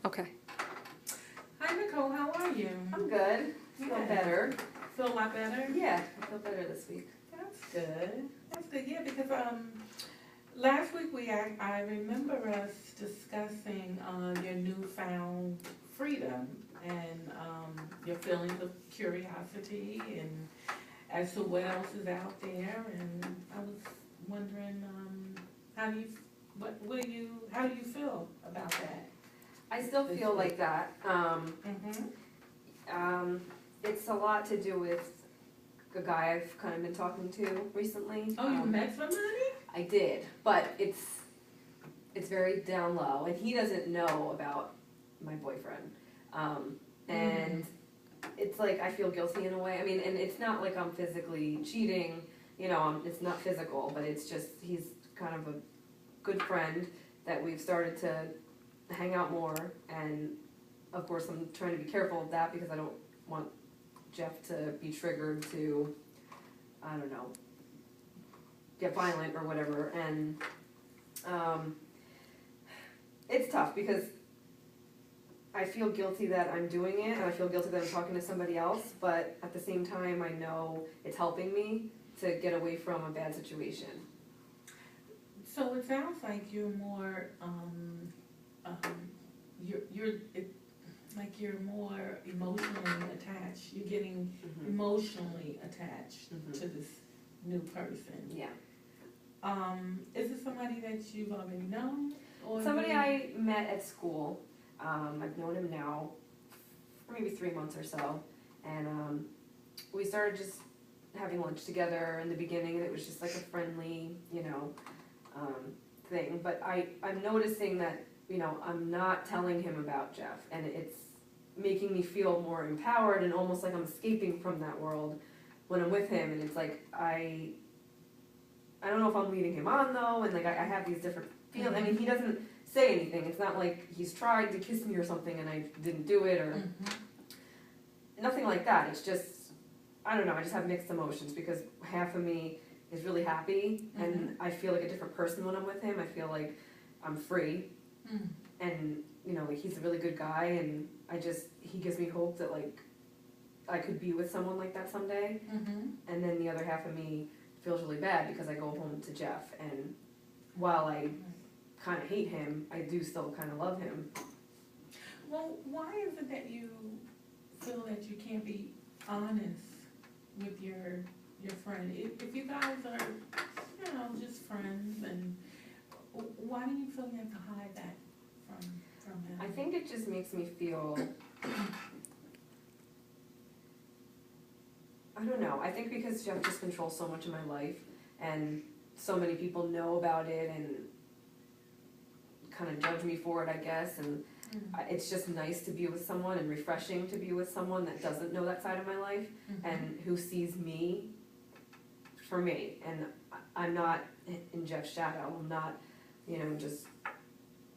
Okay. Hi Nicole, how are you? I'm good. Feel Good. better. Feel a lot better? Yeah, I feel better this week. That's good. That's good, yeah, because last week I remember us discussing your newfound freedom and your feelings of curiosity and as to what else is out there, and I was wondering how do you feel about that? I still feel like that. Mm-hmm. It's a lot to do with a guy I've kind of been talking to recently. Oh, you met somebody? I did, but it's very down low, and he doesn't know about my boyfriend. And it's like I feel guilty in a way. I mean, and it's not like I'm physically cheating, it's not physical, but it's just he's kind of a good friend that we've started to hang out more, and of course I'm trying to be careful of that because I don't want Jeff to be triggered to, I don't know, get violent or whatever, and it's tough because I feel guilty that I'm doing it, and I feel guilty that I'm talking to somebody else, but at the same time I know it's helping me to get away from a bad situation. So it sounds like you're more, you're more emotionally attached. You're getting emotionally attached to this new person. Yeah. Is it somebody that you've already known? Or Somebody I met at school. I've known him now for maybe 3 months or so, and we started just having lunch together in the beginning, and it was just like a friendly, thing. But I'm noticing that, I'm not telling him about Jeff, and it's making me feel more empowered and almost like I'm escaping from that world when I'm with him, and it's like I don't know if I'm leading him on though, and like I have these different feelings. I mean, he doesn't say anything. It's not like he's tried to kiss me or something and I didn't do it or nothing like that. It's just, I don't know, I just have mixed emotions because half of me is really happy and I feel like a different person when I'm with him. I feel like I'm free and, like he's a really good guy, and he gives me hope that like I could be with someone like that someday. And then the other half of me feels really bad because I go home to Jeff, and while I kind of hate him, I do still kind of love him. Well, why is it that you feel that you can't be honest with your friend? If you guys are, just friends, and why do you feel you have to hide that from him? I think it just makes me feel, I don't know, I think because Jeff just controls so much of my life, and so many people know about it and kind of judge me for it, I guess, and it's just nice to be with someone and refreshing to be with someone that doesn't know that side of my life and who sees me for me, and I'm not in Jeff's shadow. I'm not, just,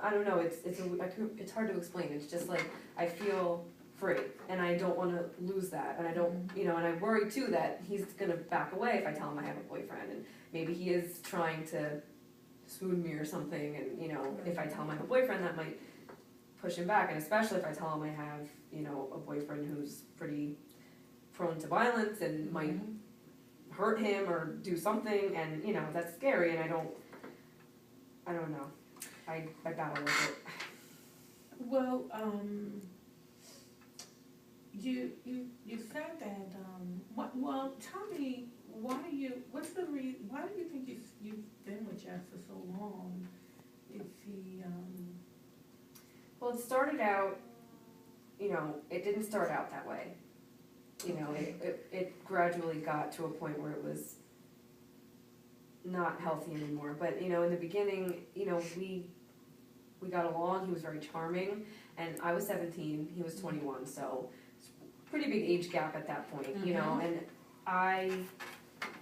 I don't know, it's hard to explain. It's just like I feel free, and I don't want to lose that, and I don't, and I worry too that he's gonna back away if I tell him I have a boyfriend, and maybe he is trying to swoon me or something, and if I tell him I have a boyfriend, that might push him back, and especially if I tell him I have, a boyfriend who's pretty prone to violence and might hurt him or do something, and that's scary, and I don't know. I battle with it. Well, you said that. Well, tell me, why do you think you've been with Jeff for so long? Is he? Well, it started out, it didn't start out that way. It gradually got to a point where it was not healthy anymore. But, in the beginning, we got along. He was very charming, and I was 17, he was 21, so it's a pretty big age gap at that point, and I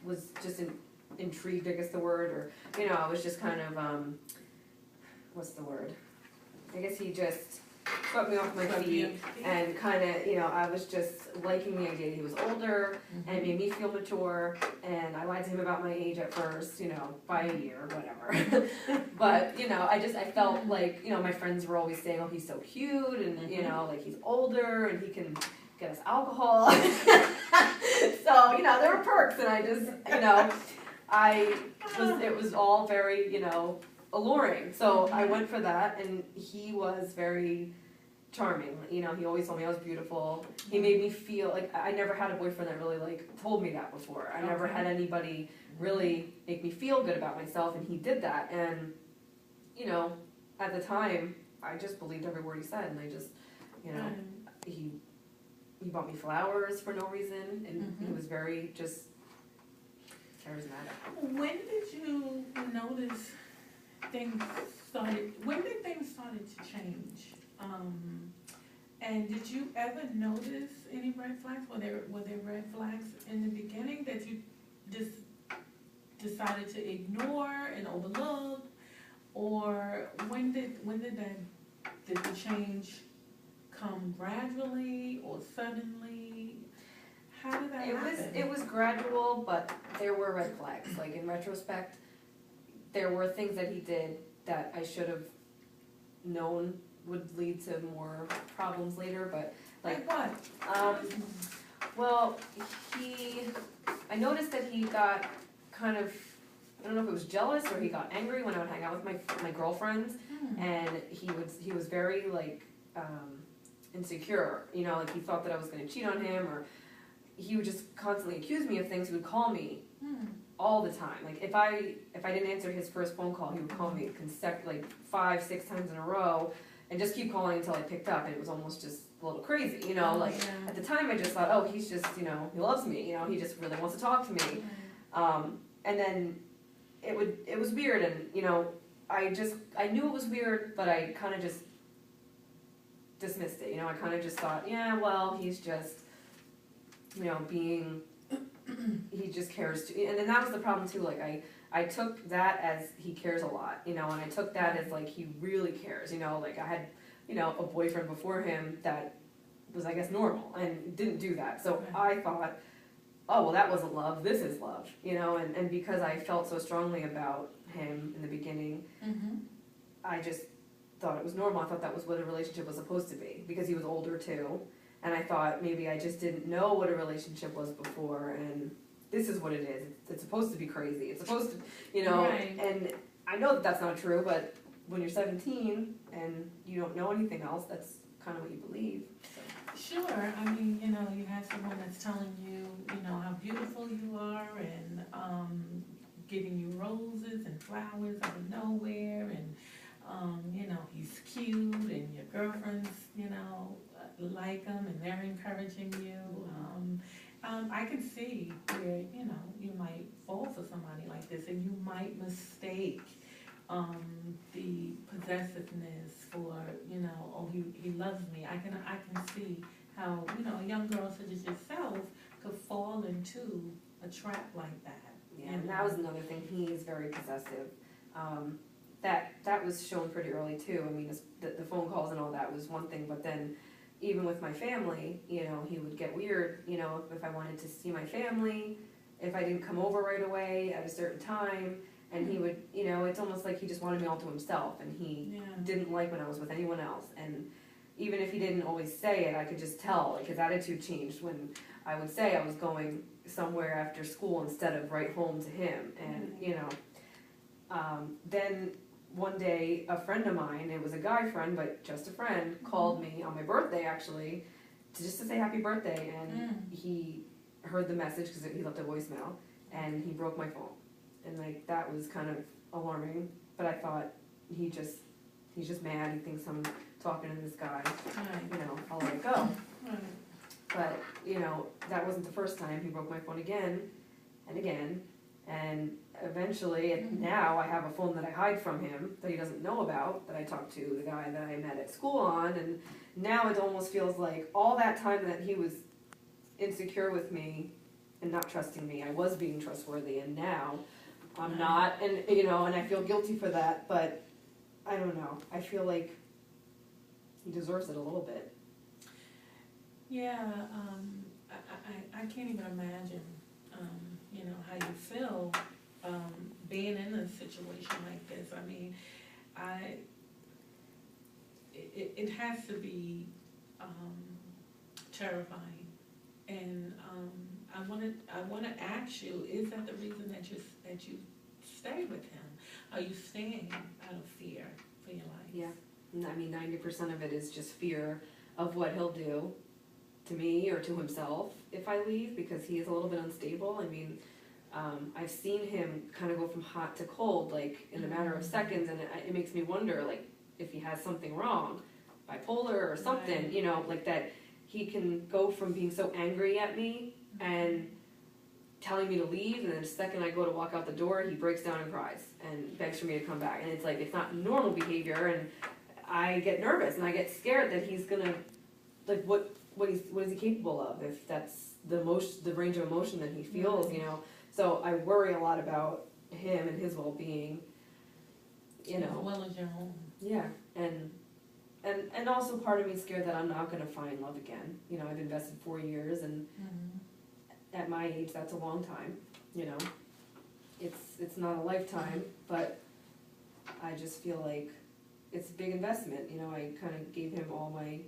was just intrigued, I guess the word, or, I was just kind of, what's the word? I guess he just swept me off my feet. And kind of, I was just liking the idea that he was older, and it made me feel mature, and I lied to him about my age at first, by a year or whatever. But, I felt like, my friends were always saying, oh, he's so cute, and, like he's older, and he can get us alcohol. So, there were perks, and I just, it was all very, alluring. So I went for that, and he was very charming. He always told me I was beautiful. He made me feel like I never had a boyfriend that really told me that before. I never had anybody really make me feel good about myself, and he did that. And at the time, I just believed every word he said, and I just, he bought me flowers for no reason, and he was very just charismatic. When did you notice when did things started to change? And did you ever notice any red flags? Were there red flags in the beginning that you just decided to ignore and overlook? Or when did the change come gradually or suddenly? How did that happen? It was gradual, but there were red flags. Like in retrospect, there were things that he did that I should have known would lead to more problems later, but like what? Well, I noticed that he got kind of, I don't know if it was jealous or he got angry when I would hang out with my girlfriends, and he was very insecure, like he thought that I was going to cheat on him, or he would just constantly accuse me of things. He would call me all the time. Like if I didn't answer his first phone call, he would call me 5-6 times in a row, and just keep calling until I picked up, and it was almost just a little crazy, At the time I just thought, oh, he's just, he loves me, he just really wants to talk to me. And then it was weird, and, I knew it was weird, but I kind of just dismissed it, I kind of just thought, yeah, well, he's just, he just cares too. And then that was the problem too, like I took that as he cares a lot, and I took that as like he really cares, like I had, a boyfriend before him that was, I guess, normal and didn't do that. So I thought, oh, well, that wasn't love, this is love, and because I felt so strongly about him in the beginning, I just thought it was normal. I thought that was what a relationship was supposed to be, because he was older too, and I thought maybe I just didn't know what a relationship was before, and this is what it is. It's supposed to be crazy. It's supposed to, and I know that that's not true, but when you're 17 and you don't know anything else, that's kind of what you believe. So. Sure. I mean, you have someone that's telling you, how beautiful you are, and giving you roses and flowers out of nowhere, and he's cute, and your girlfriends, like him, and they're encouraging you. I can see where, you might fall for somebody like this, and you might mistake the possessiveness for, oh, he loves me. I can see how, a young girl such as yourself could fall into a trap like that. Yeah, and that was another thing. He is very possessive. That was shown pretty early too. I mean, the phone calls and all that was one thing, but then even with my family, he would get weird, if I wanted to see my family, if I didn't come over right away at a certain time, and he would, it's almost like he just wanted me all to himself, and he didn't like when I was with anyone else. And even if he didn't always say it, I could just tell, like his attitude changed when I would say I was going somewhere after school instead of right home to him. And, then one day, a friend of mine, it was a guy friend, but just a friend, called me on my birthday, actually, just to say happy birthday, and he heard the message, because he left a voicemail, and he broke my phone. And, like, that was kind of alarming, but I thought, he's just mad, he thinks I'm talking to this guy, I'll let it go. But, that wasn't the first time. He broke my phone again, and eventually, now I have a phone that I hide from him that he doesn't know about, that I talked to the guy that I met at school on, and now it almost feels like all that time that he was insecure with me and not trusting me, I was being trustworthy, and now I'm not, and and I feel guilty for that, but I don't know. I feel like he deserves it a little bit. Yeah, I can't even imagine, you know, how you feel, being in a situation like this. I mean, it has to be, terrifying. And, I wanna ask you, is that the reason that you stay with him? Are you staying out of fear for your life? Yeah. I mean, 90% of it is just fear of what he'll do to me or to himself if I leave, because he is a little bit unstable. I mean, I've seen him kind of go from hot to cold, like in a matter of seconds, and it makes me wonder, like, if he has something wrong, bipolar or something, Right. you know, like that he can go from being so angry at me and telling me to leave, and then the second I go to walk out the door, he breaks down and cries and begs for me to come back. And it's like, it's not normal behavior, and I get nervous and I get scared that he's gonna, like, what is he capable of if that's the range of emotion that he feels, you know. So I worry a lot about him and his well-being, you know. As well as your own. Yeah, and also part of me is scared that I'm not gonna find love again. You know, I've invested 4 years, and at my age, that's a long time, you know. It's not a lifetime, but I just feel like it's a big investment, you know. I kind of gave him all my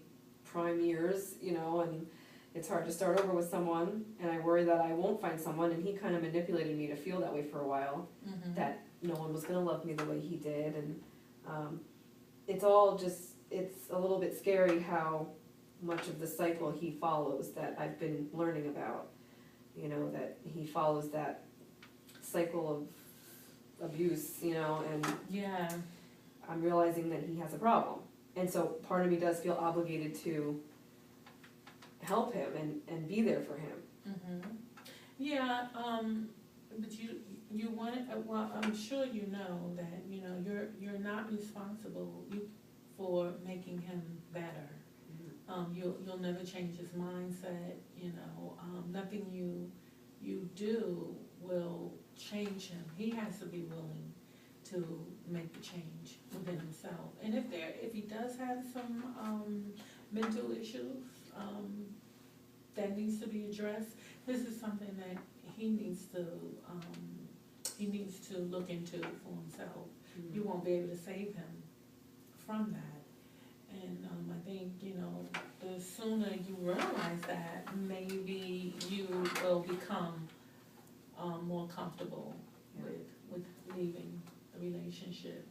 prime years, you know, and it's hard to start over with someone, and I worry that I won't find someone, and he kind of manipulated me to feel that way for a while, that no one was gonna love me the way he did, and it's all just, it's a little bit scary how much of the cycle he follows that I've been learning about, you know, that he follows that cycle of abuse, you know, and Yeah. I'm realizing that he has a problem. And so part of me does feel obligated to help him and be there for him. Yeah, but you want it, well, I'm sure you know that, you know, you're not responsible for making him better. You'll never change his mindset, you know, nothing you do will change him. He has to be willing to make the change within himself. And if he does have some mental issues that needs to be addressed, this is something that he needs to look into for himself. You won't be able to save him from that. And I think, you know, the sooner you realize that, maybe you will become more comfortable with leaving the relationship.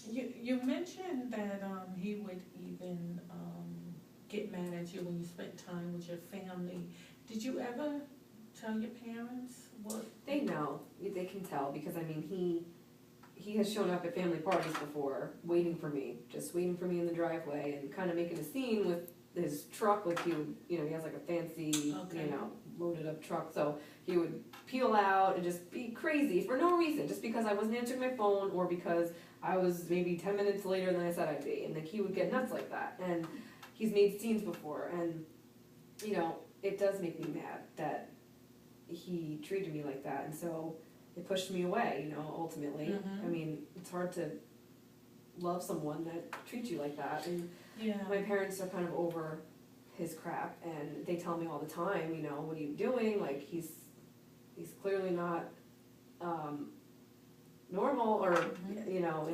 You mentioned that he would even get mad at you when you spent time with your family. Did you ever tell your parents what? They know, they can tell, because I mean, he has shown up at family parties before, waiting for me in the driveway and kind of making a scene with his truck, like he would, you know, he has like a fancy, you know, loaded up truck, so he would peel out and just be crazy for no reason, just because I wasn't answering my phone or because I was maybe 10 minutes later than I said I'd be, and like he would get nuts like that. And he's made scenes before, and you know, it does make me mad that he treated me like that, and so it pushed me away, you know, ultimately. I mean, it's hard to love someone that treats you like that, and my parents are kind of over his crap, and they tell me all the time, you know, what are you doing? Like, he's clearly not normal or, you know,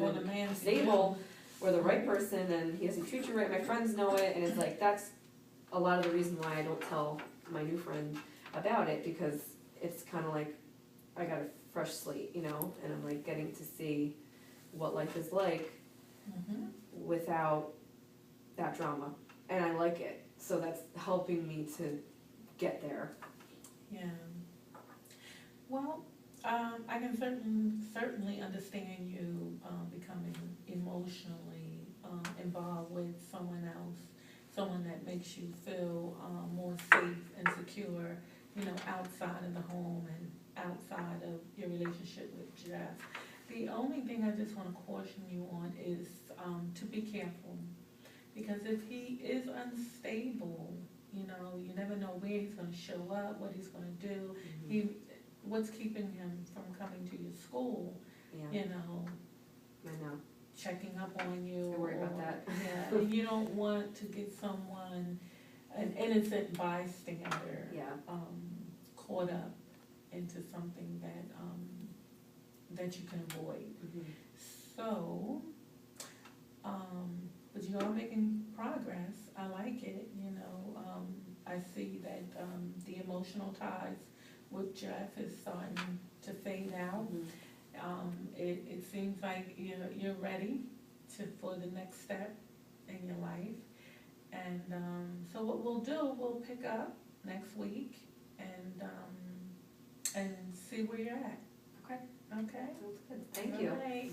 stable or the right person, and he doesn't treat you right. My friends know it, and it's like, that's a lot of the reason why I don't tell my new friend about it, because it's kind of like I got a fresh slate, you know, and I'm like getting to see what life is like without that drama, and I like it, so that's helping me to get there. Yeah. Well, I can certainly understand you becoming emotionally involved with someone else, someone that makes you feel more safe and secure, you know, outside of the home and outside of your relationship with Jeff. The only thing I just want to caution you on is to be careful, because if he is unstable, you know, you never know where he's going to show up, what he's going to do. What's keeping him from coming to your school? You know, I know. checking up on you. I worry about that. and you don't want to get someone, an innocent bystander, Yeah. caught up into something that, that you can avoid. Mhm. So, but you are making progress, I like it, you know, I see that, the emotional ties with Jeff is starting to fade out. Mhm. It seems like you're ready for the next step in your life. And, so what we'll do, we'll pick up next week and see where you're at, Okay, okay? sounds good. Thank you. All right.